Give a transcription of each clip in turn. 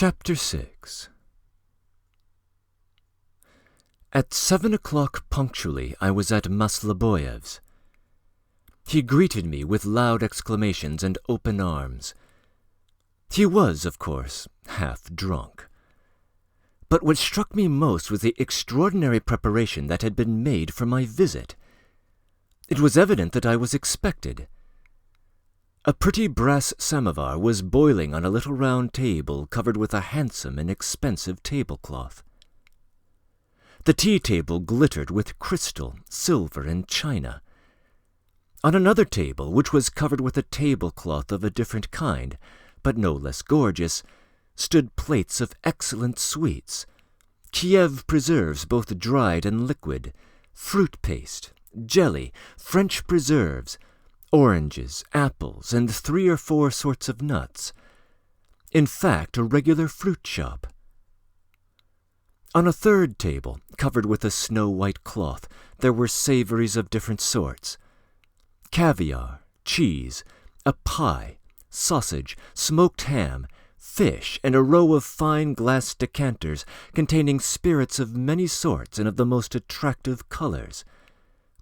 Chapter 6. At 7 o'clock punctually, I was at Masloboyev's. He greeted me with loud exclamations and open arms. He was, of course, half drunk. But what struck me most was the extraordinary preparation that had been made for my visit. It was evident that I was expected. A pretty brass samovar was boiling on a little round table covered with a handsome and expensive tablecloth. The tea-table glittered with crystal, silver, and china. On another table, which was covered with a tablecloth of a different kind, but no less gorgeous, stood plates of excellent sweets, Kiev preserves both dried and liquid, fruit paste, jelly, French preserves, oranges, apples, and 3 or 4 sorts of nuts. In fact, a regular fruit shop. On a third table, covered with a snow-white cloth, there were savories of different sorts. Caviar, cheese, a pie, sausage, smoked ham, fish, and a row of fine glass decanters containing spirits of many sorts and of the most attractive colors: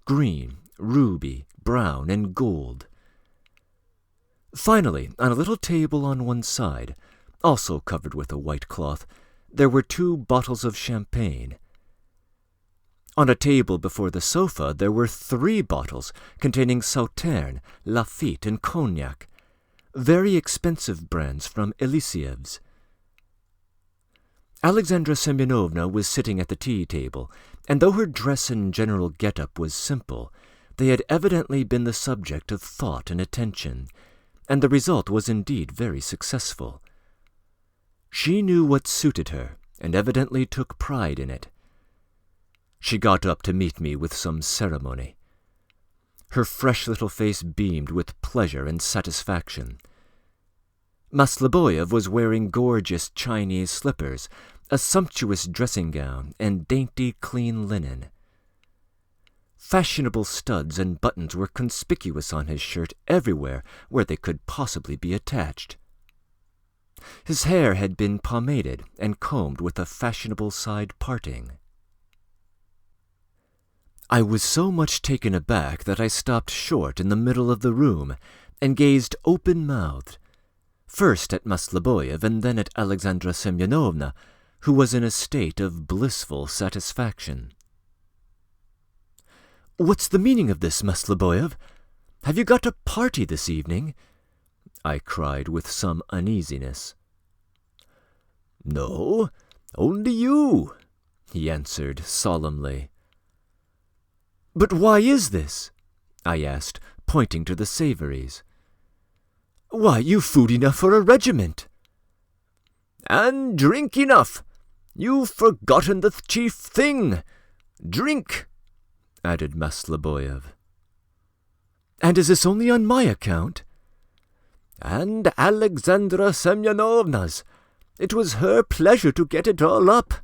green, ruby, brown, and gold. Finally, on a little table on one side, also covered with a white cloth, there were 2 bottles of champagne. On a table before the sofa there were 3 bottles containing Sauterne, Lafitte, and cognac, very expensive brands from Elisiev's. Alexandra Semyonovna was sitting at the tea-table, and though her dress and general get-up was simple, they had evidently been the subject of thought and attention, and the result was indeed very successful. She knew what suited her, and evidently took pride in it. She got up to meet me with some ceremony. Her fresh little face beamed with pleasure and satisfaction. Masloboyev was wearing gorgeous Chinese slippers, a sumptuous dressing-gown, and dainty, clean linen. Fashionable studs and buttons were conspicuous on his shirt everywhere where they could possibly be attached. His hair had been pomaded and combed with a fashionable side parting. I was so much taken aback that I stopped short in the middle of the room and gazed open-mouthed, first at Masloboyev and then at Alexandra Semyonovna, who was in a state of blissful satisfaction. "What's the meaning of this, Masloboyev? Have you got a party this evening?" I cried with some uneasiness. "No, only you," he answered solemnly. "But why is this?" I asked, pointing to the savories. "Why, you've food enough for a regiment." "And drink enough. You've forgotten the chief thing. Drink," added Masloboyev. "And is this only on my account?" "And Alexandra Semyonovna's. It was her pleasure to get it all up."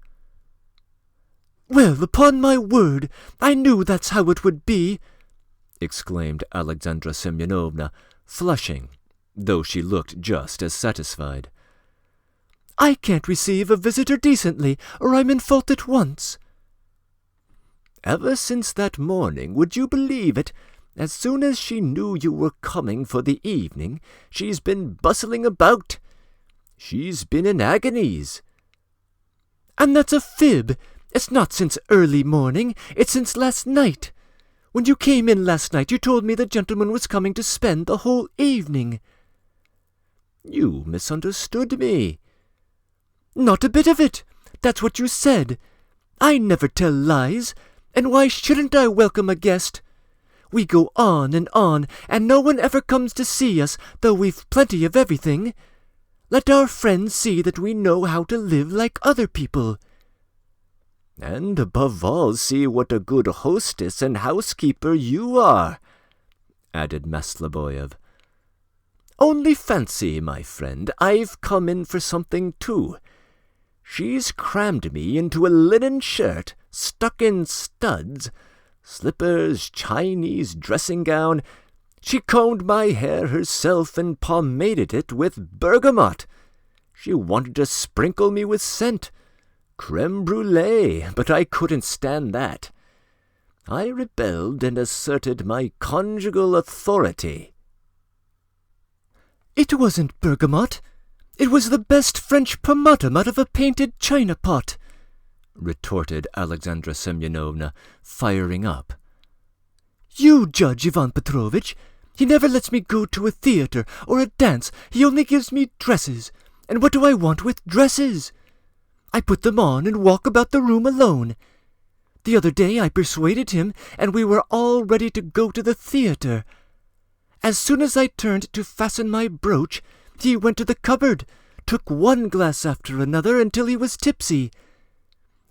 "Well, upon my word, I knew that's how it would be," exclaimed Alexandra Semyonovna, flushing, though she looked just as satisfied. "I can't receive a visitor decently, or I'm in fault at once." "Ever since that morning, would you believe it, as soon as she knew you were coming for the evening, she's been bustling about. She's been in agonies." "And that's a fib. It's not since early morning, it's since last night. When you came in last night, you told me the gentleman was coming to spend the whole evening." "You misunderstood me." "Not a bit of it. That's what you said. I never tell lies, and why shouldn't I welcome a guest? We go on, and no one ever comes to see us, though we've plenty of everything. Let our friends see that we know how to live like other people." "And above all, see what a good hostess and housekeeper you are," added Masloboyev. "Only fancy, my friend, I've come in for something too. She's crammed me into a linen shirt, stuck in studs, slippers, Chinese dressing-gown. She combed my hair herself and pomaded it with bergamot. She wanted to sprinkle me with scent. Creme brulee, but I couldn't stand that. I rebelled and asserted my conjugal authority. It wasn't bergamot. It was the best French pomatum out of a painted china pot, retorted Alexandra Semyonovna, firing up. You judge, Ivan Petrovitch. He never lets me go to a theatre or a dance. He only gives me dresses. And what do I want with dresses? I put them on and walk about the room alone. The other day I persuaded him, and we were all ready to go to the theatre. As soon as I turned to fasten my brooch, he went to the cupboard, took one glass after another until he was tipsy.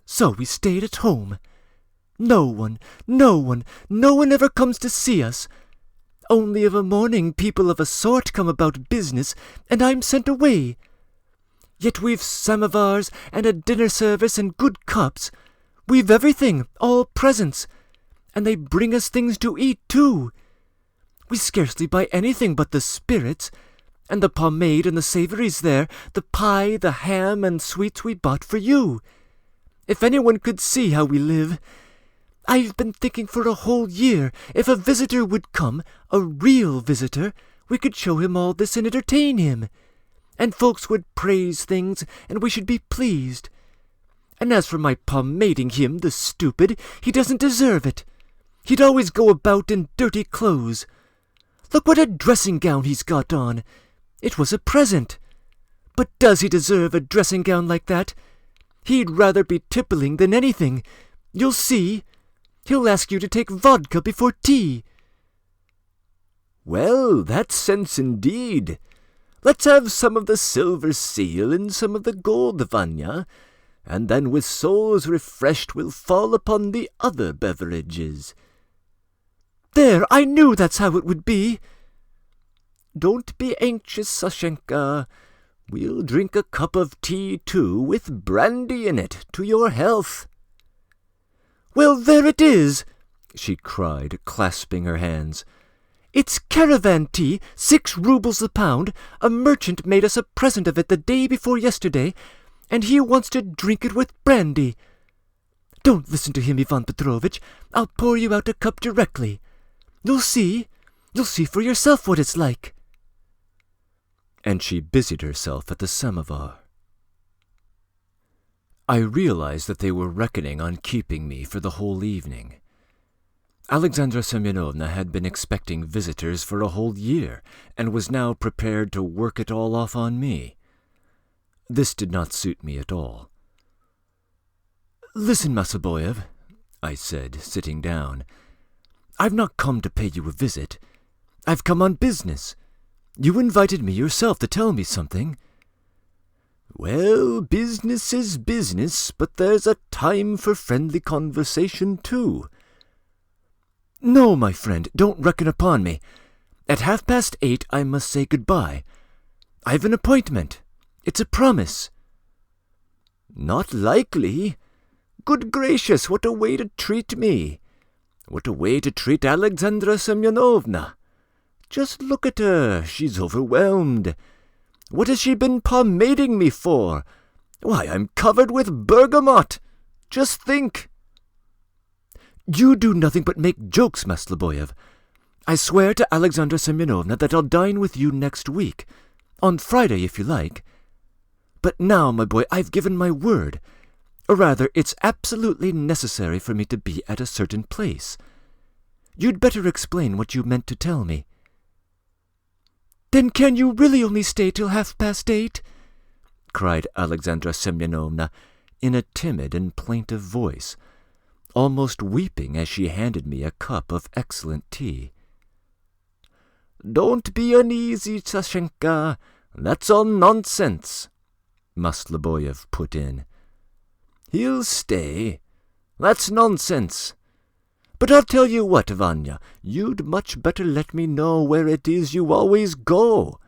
So we stayed at home. No one ever comes to see us. Only of a morning people of a sort come about business, and I'm sent away. Yet we've samovars and a dinner service and good cups. We've everything, all presents, and they bring us things to eat, too. We scarcely buy anything but the spirits, and the pomade and the savouries there, the pie, the ham, and sweets we bought for you. If anyone could see how we live. I've been thinking for a whole year, if a visitor would come, a real visitor, we could show him all this and entertain him. And folks would praise things, and we should be pleased. And as for my pomading him, the stupid, he doesn't deserve it. He'd always go about in dirty clothes. Look what a dressing gown he's got on. It was a present. But does he deserve a dressing gown like that? He'd rather be tippling than anything. You'll see. He'll ask you to take vodka before tea. Well, that's sense indeed. Let's have some of the silver seal and some of the gold, Vanya, and then with souls refreshed we'll fall upon the other beverages. There, I knew that's how it would be. Don't be anxious, Sashenka. We'll drink a cup of tea, too, with brandy in it, to your health. Well, there it is, she cried, clasping her hands. It's caravan tea, 6 rubles a pound. A merchant made us a present of it the day before yesterday, and he wants to drink it with brandy. Don't listen to him, Ivan Petrovitch. I'll pour you out a cup directly. You'll see for yourself what it's like. And she busied herself at the samovar. I realized that they were reckoning on keeping me for the whole evening. Alexandra Semyonovna had been expecting visitors for a whole year, and was now prepared to work it all off on me. This did not suit me at all. Listen, Masloboyev, I said, sitting down. I've not come to pay you a visit. I've come on business. You invited me yourself to tell me something. Well, business is business, but there's a time for friendly conversation, too. No, my friend, don't reckon upon me. At 8:30 I must say goodbye. I've an appointment. It's a promise. Not likely. Good gracious, what a way to treat me. What a way to treat Alexandra Semyonovna. Just look at her, she's overwhelmed. What has she been pomading me for? Why, I'm covered with bergamot. Just think. You do nothing but make jokes, Masloboyev. I swear to Alexandra Semyonovna that I'll dine with you next week, on Friday if you like. But now, my boy, I've given my word. Or rather, it's absolutely necessary for me to be at a certain place. You'd better explain what you meant to tell me. Then can you really only stay till 8:30? cried Alexandra Semyonovna in a timid and plaintive voice, almost weeping as she handed me a cup of excellent tea. Don't be uneasy, Sashenka. That's all nonsense, Masloboyev put in. He'll stay. That's nonsense. But I'll tell you what, Vanya, you'd much better let me know where it is you always go.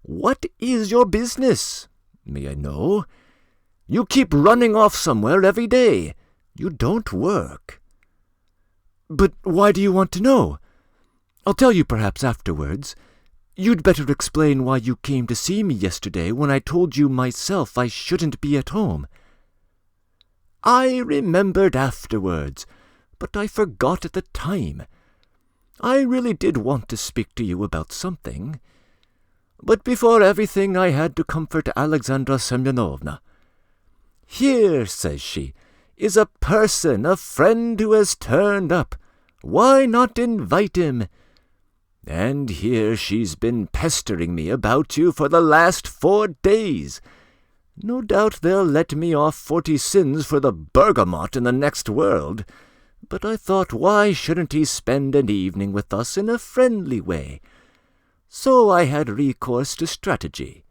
What is your business? May I know? You keep running off somewhere every day. You don't work. But why do you want to know? I'll tell you perhaps afterwards. You'd better explain why you came to see me yesterday when I told you myself I shouldn't be at home." "I remembered afterwards, but I forgot at the time. I really did want to speak to you about something. But before everything I had to comfort Alexandra Semyonovna. 'Here,' says she, 'is a person, a friend who has turned up. Why not invite him?' And here she's been pestering me about you for the last 4 days. No doubt they'll let me off 40 sins for the bergamot in the next world. But I thought, why shouldn't he spend an evening with us in a friendly way? So I had recourse to strategy.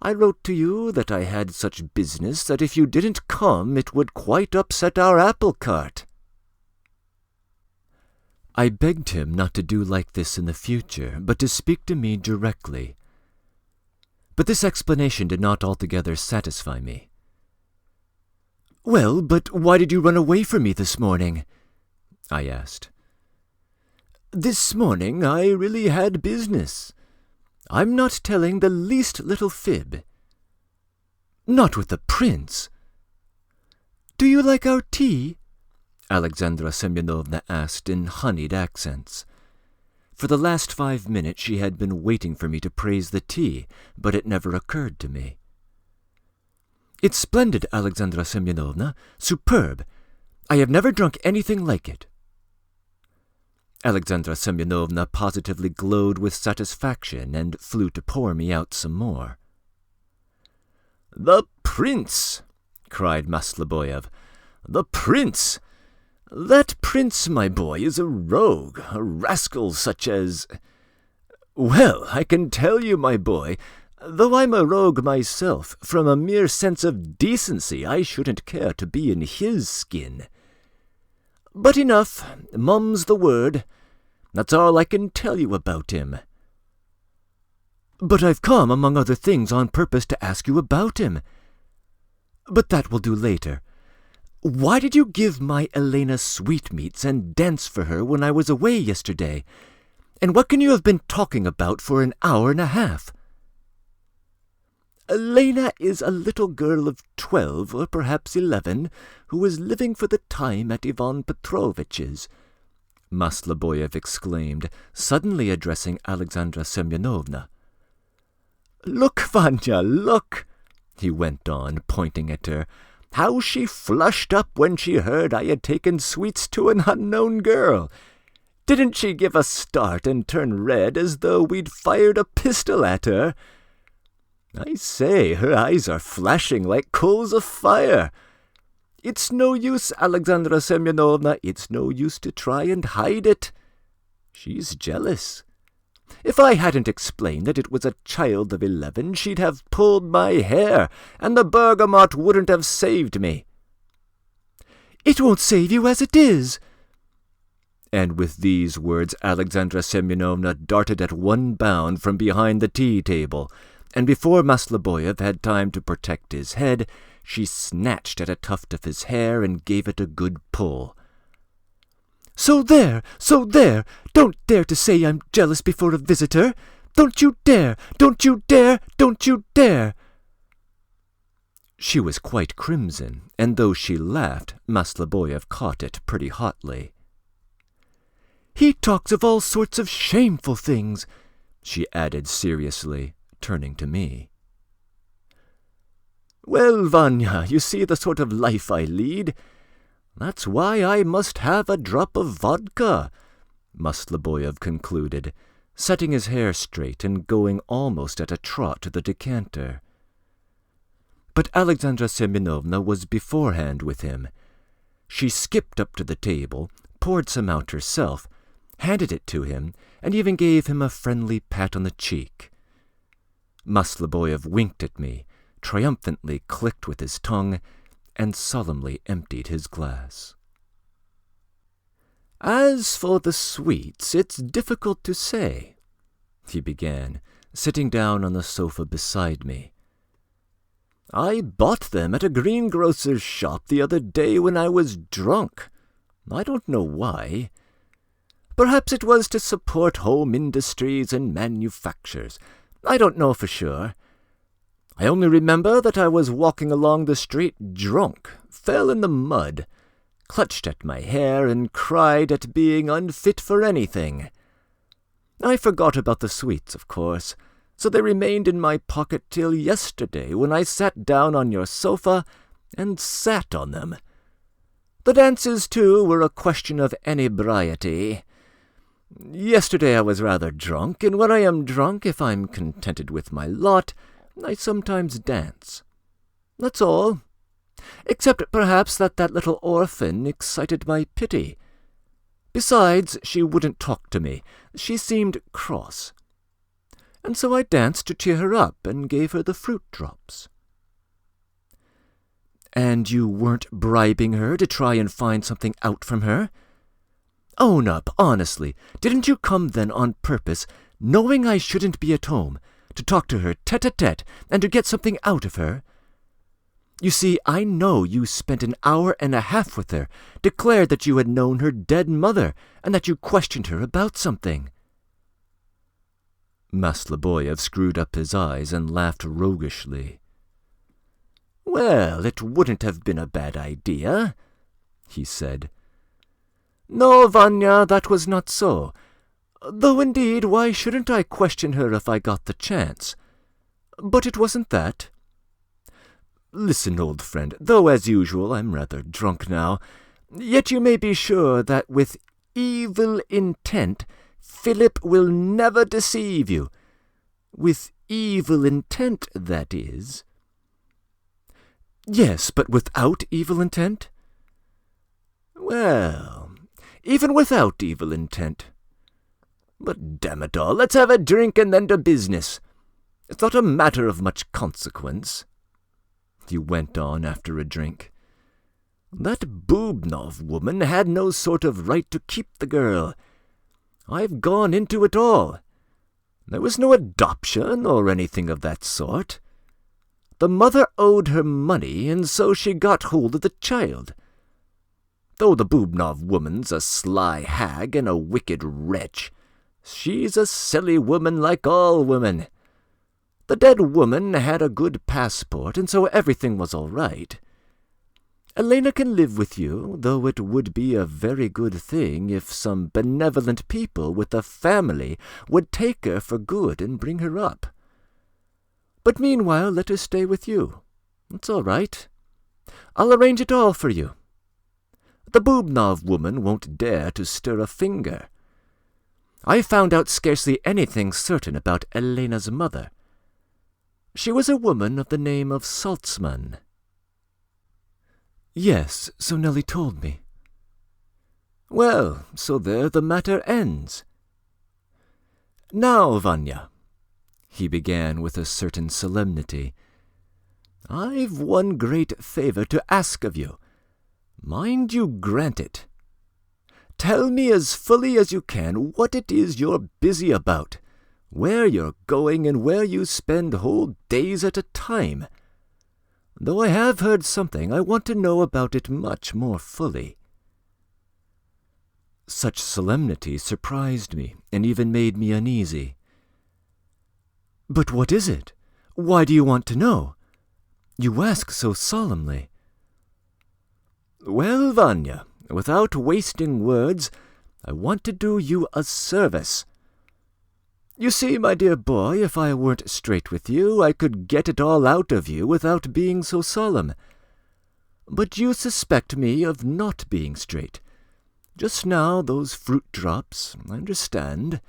I wrote to you that I had such business that if you didn't come it would quite upset our apple cart." I begged him not to do like this in the future, but to speak to me directly. But this explanation did not altogether satisfy me. "Well, but why did you run away from me this morning?" I asked. "This morning I really had business. I'm not telling the least little fib." "Not with the prince?" "Do you like our tea?" Alexandra Semyonovna asked in honeyed accents. For the last 5 minutes she had been waiting for me to praise the tea, but it never occurred to me. "It's splendid, Alexandra Semyonovna, superb. I have never drunk anything like it." Alexandra Semyonovna positively glowed with satisfaction and flew to pour me out some more. "The prince!" cried Masloboyev. "The prince! That prince, my boy, is a rogue, a rascal such as... Well, I can tell you, my boy, though I'm a rogue myself, from a mere sense of decency I shouldn't care to be in his skin. But enough, mum's the word. That's all I can tell you about him." "But I've come, among other things, on purpose to ask you about him. But that will do later. Why did you give my Elena sweetmeats and dance for her when I was away yesterday? And what can you have been talking about for an hour and a half?" "Elena is a little girl of 12 or perhaps 11 who is living for the time at Ivan Petrovitch's," Masloboyev exclaimed, suddenly addressing Alexandra Semyonovna. "Look, Vanya, look," he went on, pointing at her, "how she flushed up when she heard I had taken sweets to an unknown girl. Didn't she give a start and turn red as though we'd fired a pistol at her? I say, her eyes are flashing like coals of fire. It's no use, Alexandra Semyonovna, it's no use to try and hide it. She's jealous. If I hadn't explained that it was a child of 11, she'd have pulled my hair, and the bergamot wouldn't have saved me." "It won't save you as it is." And with these words Alexandra Semyonovna darted at one bound from behind the tea-table, and before Masloboyev had time to protect his head, she snatched at a tuft of his hair and gave it a good pull. So there! Don't dare to say I'm jealous before a visitor! Don't you dare! Don't you dare! Don't you dare!" She was quite crimson, and though she laughed, Masloboyev caught it pretty hotly. "He talks of all sorts of shameful things," she added seriously, turning to me. "Well, Vanya, you see the sort of life I lead. That's why I must have a drop of vodka," Masloboyev concluded, setting his hair straight and going almost at a trot to the decanter. But Alexandra Semyonovna was beforehand with him. She skipped up to the table, poured some out herself, handed it to him, and even gave him a friendly pat on the cheek. Masloboyev winked at me, triumphantly clicked with his tongue, and solemnly emptied his glass. "As for the sweets, it's difficult to say," he began, sitting down on the sofa beside me. "I bought them at a greengrocer's shop the other day when I was drunk. I don't know why. Perhaps it was to support home industries and manufactures. I don't know for sure. I only remember that I was walking along the street drunk, fell in the mud, clutched at my hair, and cried at being unfit for anything. I forgot about the sweets, of course, so they remained in my pocket till yesterday, when I sat down on your sofa and sat on them. The dances, too, were a question of inebriety. Yesterday I was rather drunk, and when I am drunk, if I'm contented with my lot, I sometimes dance. That's all. Except perhaps that little orphan excited my pity. Besides, she wouldn't talk to me. She seemed cross. And so I danced to cheer her up and gave her the fruit drops. And you weren't bribing her to try and find something out from her? Own up, honestly. Didn't you come then on purpose, knowing I shouldn't be at home, to talk to her tete-a-tete and to get something out of her? You see, I know you spent an hour and a half with her, declared that you had known her dead mother, and that you questioned her about something. Masleboyev screwed up his eyes and laughed roguishly. "Well, it wouldn't have been a bad idea," he said. "No, Vanya, that was not so. Though, indeed, why shouldn't I question her if I got the chance? But it wasn't that. Listen, old friend, though as usual I'm rather drunk now, yet you may be sure that with evil intent Philip will never deceive you. With evil intent, that is." "Yes, but without evil intent?" "Well, even without evil intent. But damn it all, let's have a drink and then to business. It's not a matter of much consequence," he went on after a drink. "That Bubnov woman had no sort of right to keep the girl. I've gone into it all. There was no adoption or anything of that sort. The mother owed her money, and so she got hold of the child. Though the Bubnov woman's a sly hag and a wicked wretch, she's a silly woman like all women. The dead woman had a good passport, and so everything was all right. Elena can live with you, though it would be a very good thing if some benevolent people with a family would take her for good and bring her up. But meanwhile let her stay with you. It's all right. I'll arrange it all for you. The Bubnov woman won't dare to stir a finger. I found out scarcely anything certain about Elena's mother. She was a woman of the name of Saltzman." "Yes, so Nellie told me." "Well, so there the matter ends. Now, Vanya," he began with a certain solemnity, "I've one great favor to ask of you. Mind you grant it. Tell me as fully as you can what it is you're busy about, where you're going, and where you spend whole days at a time. Though I have heard something, I want to know about it much more fully." Such solemnity surprised me, and even made me uneasy. "But what is it? Why do you want to know? You ask so solemnly." "Well, Vanya, without wasting words, I want to do you a service. You see, my dear boy, if I weren't straight with you, I could get it all out of you without being so solemn. But you suspect me of not being straight. Just now, those fruit drops, I understand.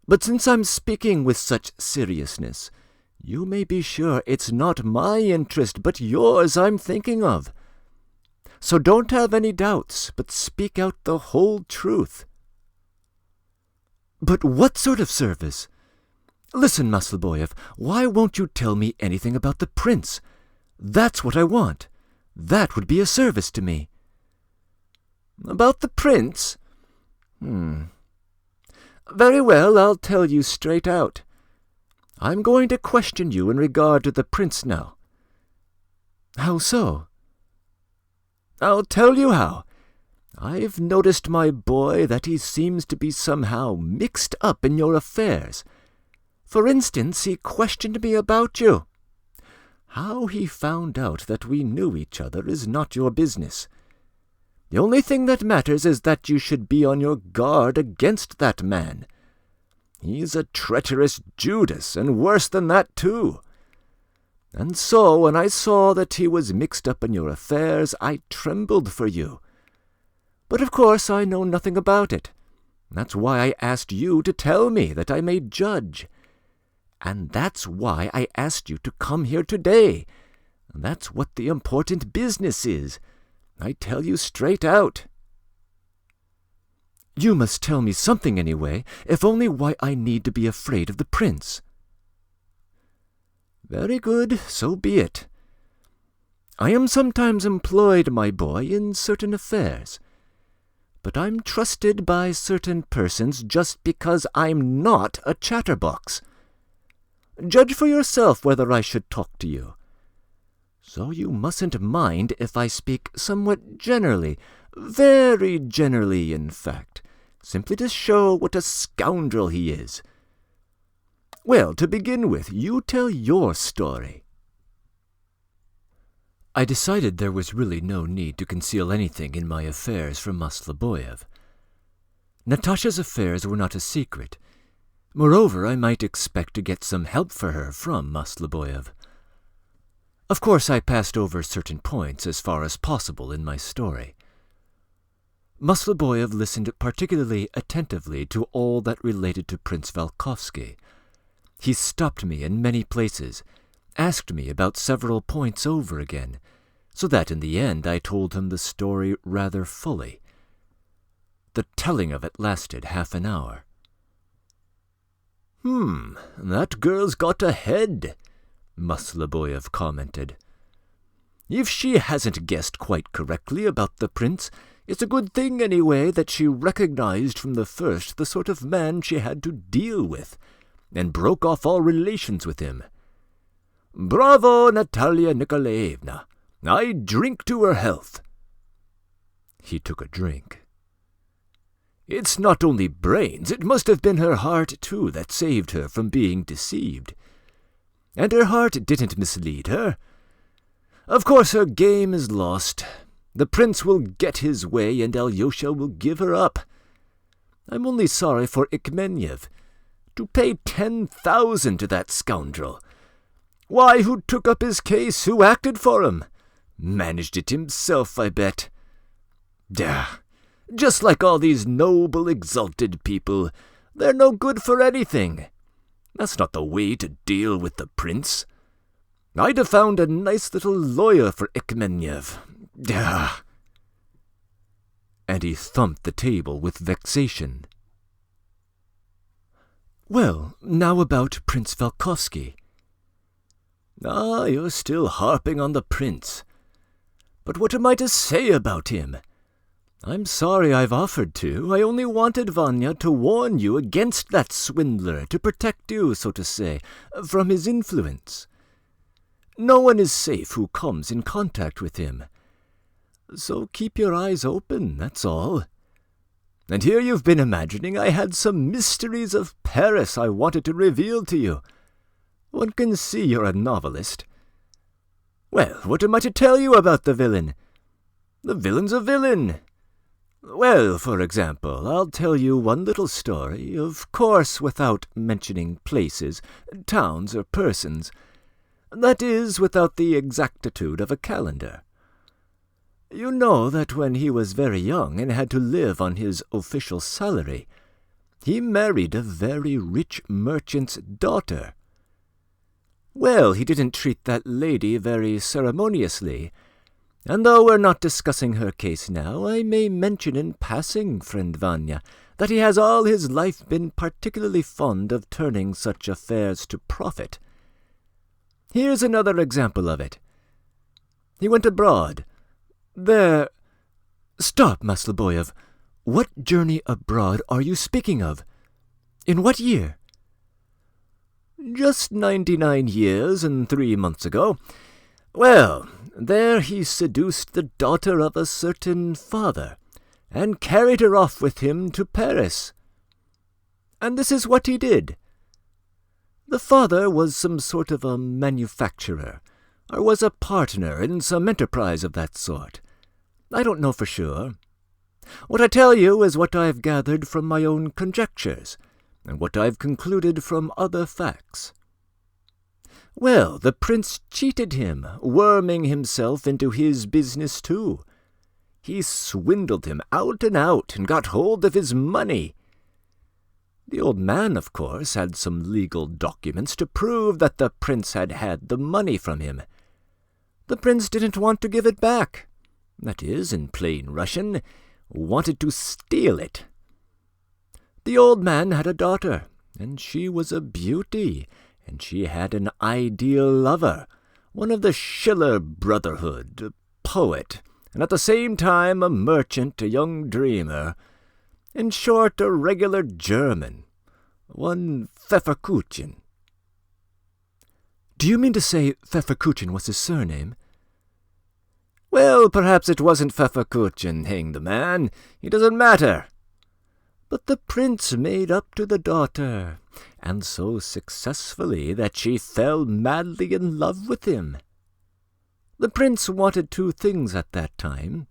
But since I'm speaking with such seriousness, you may be sure it's not my interest but yours I'm thinking of. So don't have any doubts, but speak out the whole truth." "But what sort of service? Listen, Masleboyev, why won't you tell me anything about the prince? That's what I want. That would be a service to me." "About the prince? Very well, I'll tell you straight out. I'm going to question you in regard to the prince now." "How so?" "I'll tell you how. I've noticed, my boy, that he seems to be somehow mixed up in your affairs. For instance, he questioned me about you. How he found out that we knew each other is not your business. The only thing that matters is that you should be on your guard against that man. He's a treacherous Judas, and worse than that too. And so, when I saw that he was mixed up in your affairs, I trembled for you. But of course I know nothing about it. That's why I asked you to tell me, that I may judge. And that's why I asked you to come here today. That's what the important business is. I tell you straight out. You must tell me something anyway, if only why I need to be afraid of the prince. Very good, so be it. I am sometimes employed, my boy, in certain affairs. But I'm trusted by certain persons just because I'm not a chatterbox. Judge for yourself whether I should talk to you. So you mustn't mind if I speak somewhat generally, very generally, in fact, simply to show what a scoundrel he is. Well, to begin with, you tell your story. I decided there was really no need to conceal anything in my affairs from Masleboev. Natasha's affairs were not a secret. Moreover, I might expect to get some help for her from Masleboev. Of course, I passed over certain points as far as possible in my story. Masleboev listened particularly attentively to all that related to Prince Volkovsky. He stopped me in many places, asked me about several points over again, so that in the end I told him the story rather fully. The telling of it lasted half an hour. That girl's got a head, Masleboev commented. If she hasn't guessed quite correctly about the prince, it's a good thing anyway that she recognized from the first the sort of man she had to deal with, and broke off all relations with him. Bravo, Natalia Nikolaevna! I drink to her health. He took a drink. It's not only brains, it must have been her heart, too, that saved her from being deceived. And her heart didn't mislead her. Of course her game is lost. The prince will get his way, and Alyosha will give her up. I'm only sorry for Ikmenev. To pay 10,000 to that scoundrel. Why, who took up his case? Who acted for him? Managed it himself, I bet. Just like all these noble, exalted people, they're no good for anything. That's not the way to deal with the prince. I'd have found a nice little lawyer for Ikmenev. And he thumped the table with vexation. Well, now about Prince Volkovsky. You're still harping on the prince. But what am I to say about him? I'm sorry I've offered to. I only wanted, Vanya, to warn you against that swindler, to protect you, so to say, from his influence. No one is safe who comes in contact with him. So keep your eyes open, that's all. And here you've been imagining I had some mysteries of Paris I wanted to reveal to you. One can see you're a novelist. Well, what am I to tell you about the villain? The villain's a villain. Well, for example, I'll tell you one little story, of course without mentioning places, towns, or persons. That is, without the exactitude of a calendar. You know that when he was very young and had to live on his official salary, he married a very rich merchant's daughter. Well, he didn't treat that lady very ceremoniously, and though we're not discussing her case now, I may mention in passing, friend Vanya, that he has all his life been particularly fond of turning such affairs to profit. Here's another example of it. He went abroad. There... Stop, Masleboev. What journey abroad are you speaking of? In what year? Just 99 years and 3 months ago. Well, there he seduced the daughter of a certain father, and carried her off with him to Paris. And this is what he did. The father was some sort of a manufacturer, or was a partner in some enterprise of that sort. I don't know for sure. What I tell you is what I've gathered from my own conjectures, and what I've concluded from other facts. Well, the prince cheated him, worming himself into his business too. He swindled him out and out, and got hold of his money. The old man, of course, had some legal documents to prove that the prince had had the money from him. The prince didn't want to give it back. That is, in plain Russian, wanted to steal it. The old man had a daughter, and she was a beauty, and she had an ideal lover, one of the Schiller brotherhood, a poet, and at the same time a merchant, a young dreamer. In short, a regular German, one Pfefferkuchen. Do you mean to say Pfefferkuchen was his surname? Well, perhaps it wasn't Pfefferkuchen, hang the man. It doesn't matter. But the prince made up to the daughter, and so successfully that she fell madly in love with him. The prince wanted two things at that time.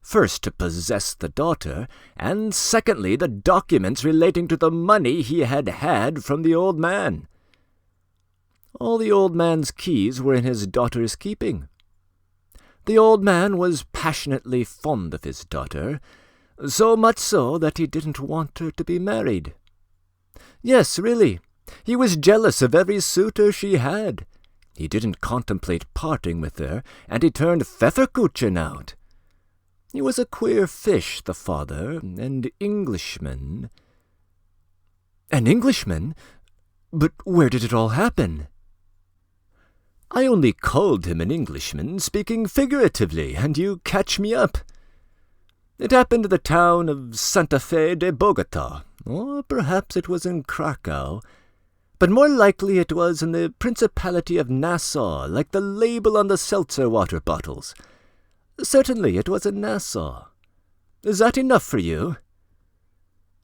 First, to possess the daughter, and secondly, the documents relating to the money he had had from the old man. All the old man's keys were in his daughter's keeping. The old man was passionately fond of his daughter, so much so that he didn't want her to be married. Yes, really, he was jealous of every suitor she had. He didn't contemplate parting with her, and he turned Pfefferkuchen out. He was a queer fish, the father, and Englishman. An Englishman? But where did it all happen? I only called him an Englishman, speaking figuratively, and you catch me up. It happened in the town of Santa Fe de Bogota, or perhaps it was in Krakow, but more likely it was in the Principality of Nassau, like the label on the seltzer water bottles. Certainly it was in Nassau. Is that enough for you?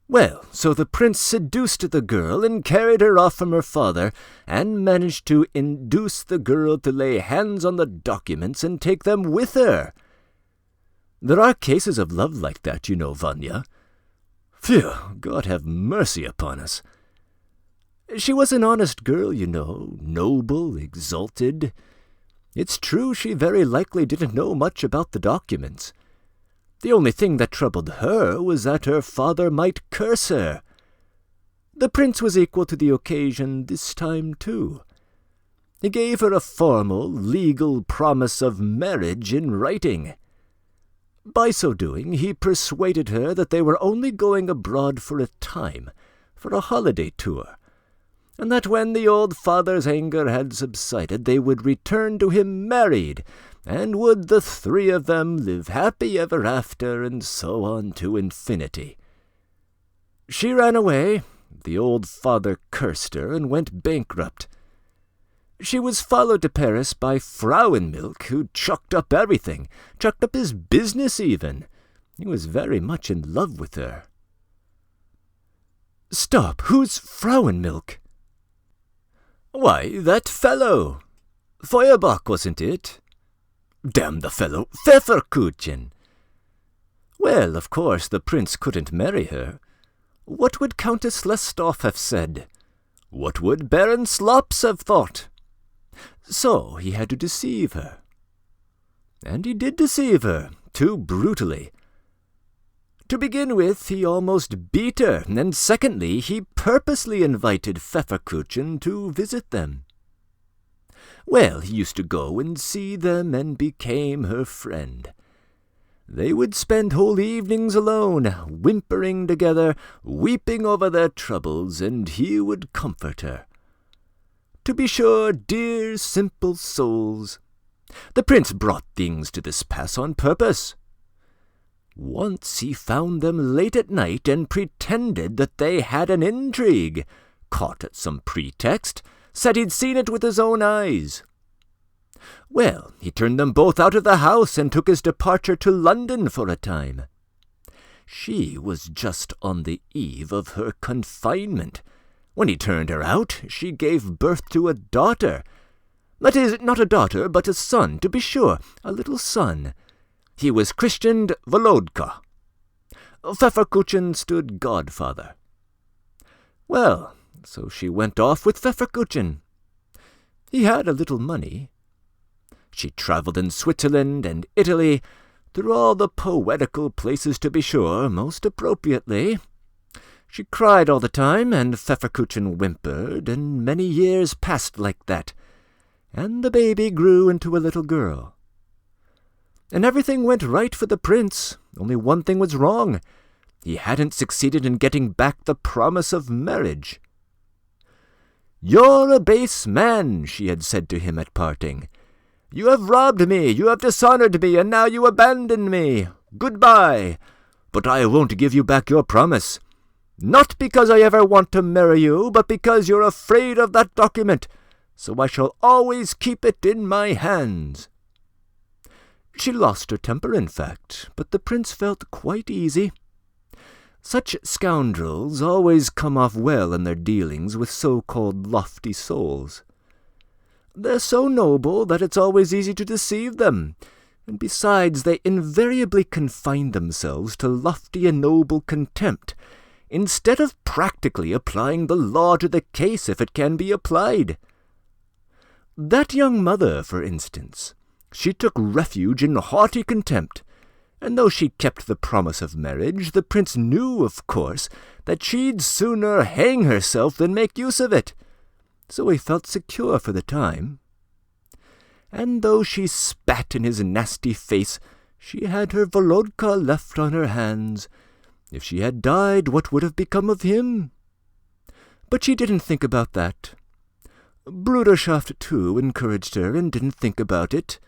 Well, so the prince seduced the girl and carried her off from her father, and managed to induce the girl to lay hands on the documents and take them with her. There are cases of love like that, you know, Vanya. Phew, God have mercy upon us. She was an honest girl, you know, noble, exalted. It's true she very likely didn't know much about the documents. The only thing that troubled her was that her father might curse her. The prince was equal to the occasion this time, too. He gave her a formal, legal promise of marriage in writing. By so doing, he persuaded her that they were only going abroad for a time, for a holiday tour, and that when the old father's anger had subsided, they would return to him married, and would the three of them live happy ever after, and so on to infinity. She ran away, the old father cursed her, and went bankrupt. She was followed to Paris by Frauenmilch, who chucked up everything, chucked up his business even. He was very much in love with her. Stop, who's Frauenmilch? Why, that fellow. Feuerbach, wasn't it? Damn the fellow, Pfefferkuchen. Well, of course, the prince couldn't marry her. What would Countess Lestoff have said? What would Baron Slops have thought? So he had to deceive her. And he did deceive her, too brutally. To begin with, he almost beat her, and secondly, he purposely invited Pfefferkuchen to visit them. Well, he used to go and see them and became her friend. They would spend whole evenings alone, whimpering together, weeping over their troubles, and he would comfort her. To be sure, dear, simple souls. The prince brought things to this pass on purpose. Once he found them late at night and pretended that they had an intrigue, caught at some pretext, said he'd seen it with his own eyes. Well, he turned them both out of the house and took his departure to London for a time. She was just on the eve of her confinement. When he turned her out, she gave birth to a daughter. That is, not a daughter, but a son, to be sure, a little son. He was christened Volodka. Pfefferkuchen stood godfather. Well, so she went off with Pfefferkuchen. He had a little money. She travelled in Switzerland and Italy, through all the poetical places to be sure, most appropriately. She cried all the time, and Pfefferkuchen whimpered, and many years passed like that, and the baby grew into a little girl. And everything went right for the prince, only one thing was wrong. He hadn't succeeded in getting back the promise of marriage. "You're a base man," she had said to him at parting. "You have robbed me, you have dishonoured me, and now you abandon me. Goodbye. But I won't give you back your promise. Not because I ever want to marry you, but because you're afraid of that document, so I shall always keep it in my hands." She lost her temper, in fact, but the prince felt quite easy. Such scoundrels always come off well in their dealings with so-called lofty souls. They're so noble that it's always easy to deceive them, and besides they invariably confine themselves to lofty and noble contempt, instead of practically applying the law to the case if it can be applied. That young mother, for instance, she took refuge in haughty contempt, and though she kept the promise of marriage, the prince knew, of course, that she'd sooner hang herself than make use of it, so he felt secure for the time. And though she spat in his nasty face, she had her Volodka left on her hands. If she had died, what would have become of him? But she didn't think about that. Bruderschaft, too, encouraged her and didn't think about it.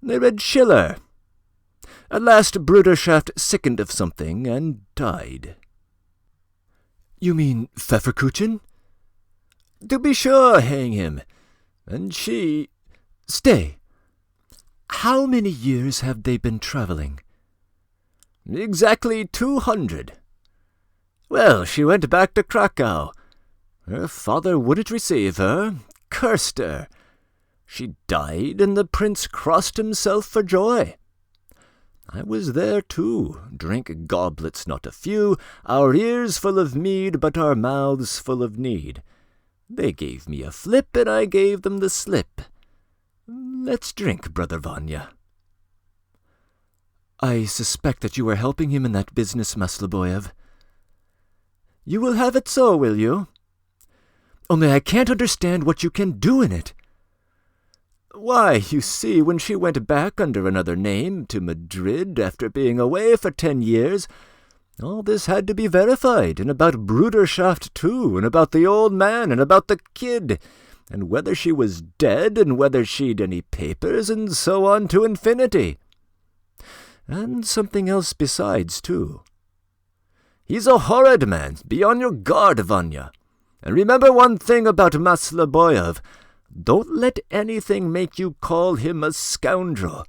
They read Schiller. At last Bruderschaft sickened of something and died. "You mean Pfefferkuchen?" "To be sure, hang him. And she—" "Stay. How many years have they been travelling?" "Exactly 200. Well, she went back to Krakow. Her father wouldn't receive her, cursed her. She died, and the prince crossed himself for joy. I was there too, drank goblets not a few, our ears full of mead, but our mouths full of need. They gave me a flip, and I gave them the slip. Let's drink, Brother Vanya." "I suspect that you are helping him in that business, Masloboyev." "You will have it so, will you?" "Only I can't understand what you can do in it." "Why, you see, when she went back under another name to Madrid after being away for 10 years, all this had to be verified, and about Bruderschaft too, and about the old man, and about the kid, and whether she was dead, and whether she'd any papers, and so on to infinity. And something else besides, too. He's a horrid man, be on your guard, Vanya. And remember one thing about Masloboyev. Don't let anything make you call him a scoundrel.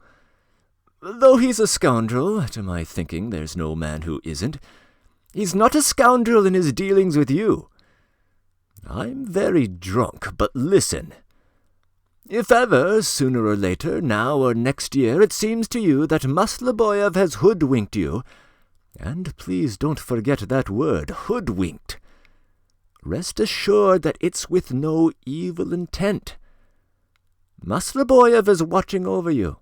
Though he's a scoundrel, to my thinking there's no man who isn't. He's not a scoundrel in his dealings with you. I'm very drunk, but listen. If ever, sooner or later, now or next year, it seems to you that Masloboyev has hoodwinked you, and please don't forget that word, hoodwinked, rest assured that it's with no evil intent. Masloboyev is watching over you,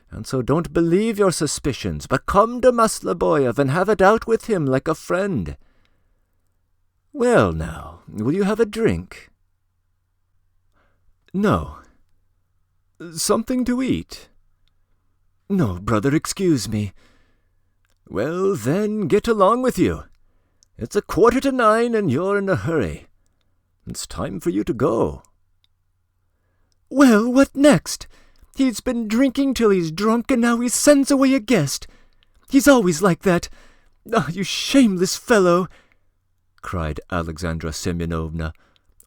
and so don't believe your suspicions, but come to Masloboyev and have it out with him like a friend. Well, now, will you have a drink?" "No." "Something to eat?" "No, brother, excuse me." "Well, then, get along with you. It's 9:15, and you're in a hurry. It's time for you to go." "Well, what next? He's been drinking till he's drunk, and now he sends away a guest. He's always like that. Ah, you shameless fellow!" cried Alexandra Semyonovna,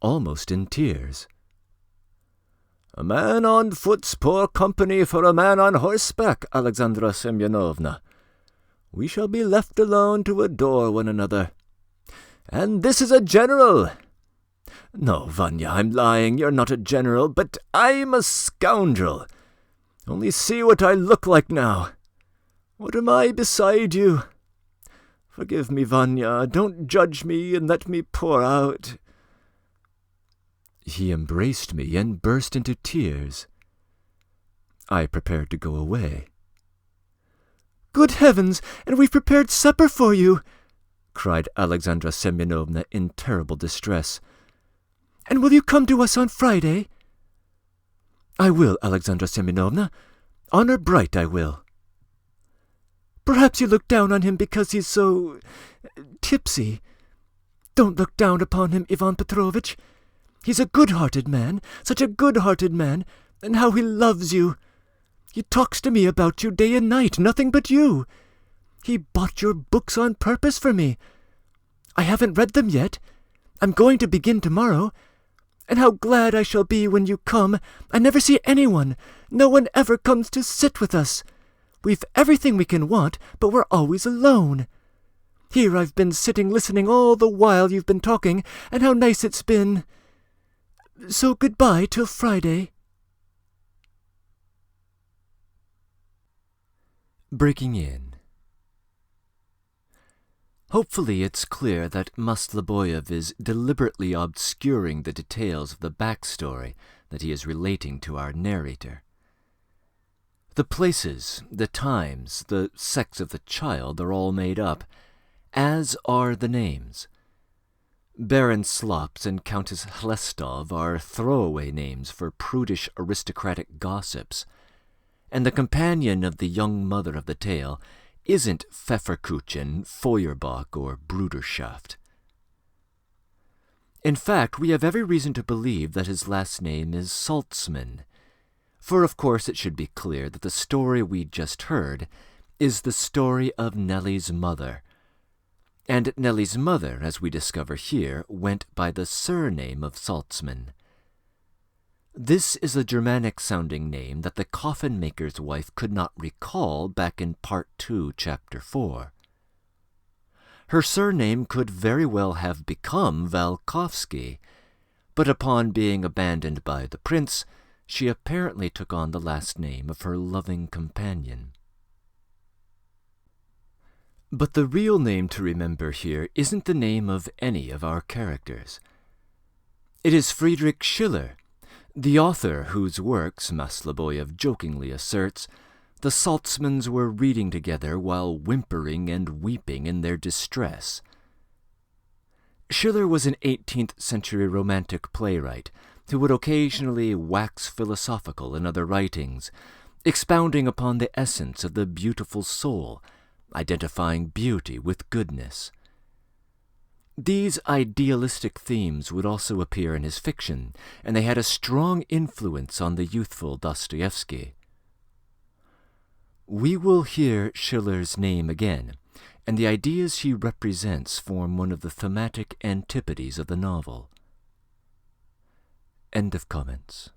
almost in tears. "A man on foot's poor company for a man on horseback, Alexandra Semyonovna. We shall be left alone to adore one another. And this is a general! No, Vanya, I'm lying. You're not a general, but I'm a scoundrel. Only see what I look like now. What am I beside you? Forgive me, Vanya. Don't judge me and let me pour out. He embraced me and burst into tears. I prepared to go away. Good heavens, and we've prepared supper for you, cried Alexandra Semyonovna in terrible distress. And will you come to us on Friday? I will, Alexandra Semyonovna. Honor bright, I will. Perhaps you look down on him because he's so tipsy. Don't look down upon him, Ivan Petrovitch. He's a good-hearted man, such a good-hearted man, and how he loves you. He talks to me about you day and night, nothing but you. He bought your books on purpose for me. I haven't read them yet. I'm going to begin tomorrow. And how glad I shall be when you come. I never see anyone. No one ever comes to sit with us. We've everything we can want, but we're always alone. Here I've been sitting listening all the while you've been talking, and how nice it's been. So goodbye till Friday. Breaking in. Hopefully it's clear that Masloboyev is deliberately obscuring the details of the backstory that he is relating to our narrator. The places, the times, the sex of the child are all made up, as are the names. Baron Slops and Countess Hlestov are throwaway names for prudish aristocratic gossips, and the companion of the young mother of the tale isn't Pfefferkuchen, Feuerbach, or Bruderschaft. In fact, we have every reason to believe that his last name is Saltzman, for of course it should be clear that the story we just heard is the story of Nellie's mother, and Nellie's mother, as we discover here, went by the surname of Saltzman. This is a Germanic-sounding name that the coffin-maker's wife could not recall back in Part 2, Chapter 4. Her surname could very well have become Valkovsky, but upon being abandoned by the prince, she apparently took on the last name of her loving companion. But the real name to remember here isn't the name of any of our characters. It is Friedrich Schiller, the author whose works, Masloboyev jokingly asserts, the Saltzmans were reading together while whimpering and weeping in their distress. Schiller was an 18th-century Romantic playwright who would occasionally wax philosophical in other writings, expounding upon the essence of the beautiful soul, identifying beauty with goodness. These idealistic themes would also appear in his fiction, and they had a strong influence on the youthful Dostoevsky. We will hear Schiller's name again, and the ideas he represents form one of the thematic antipodes of the novel. End of comments.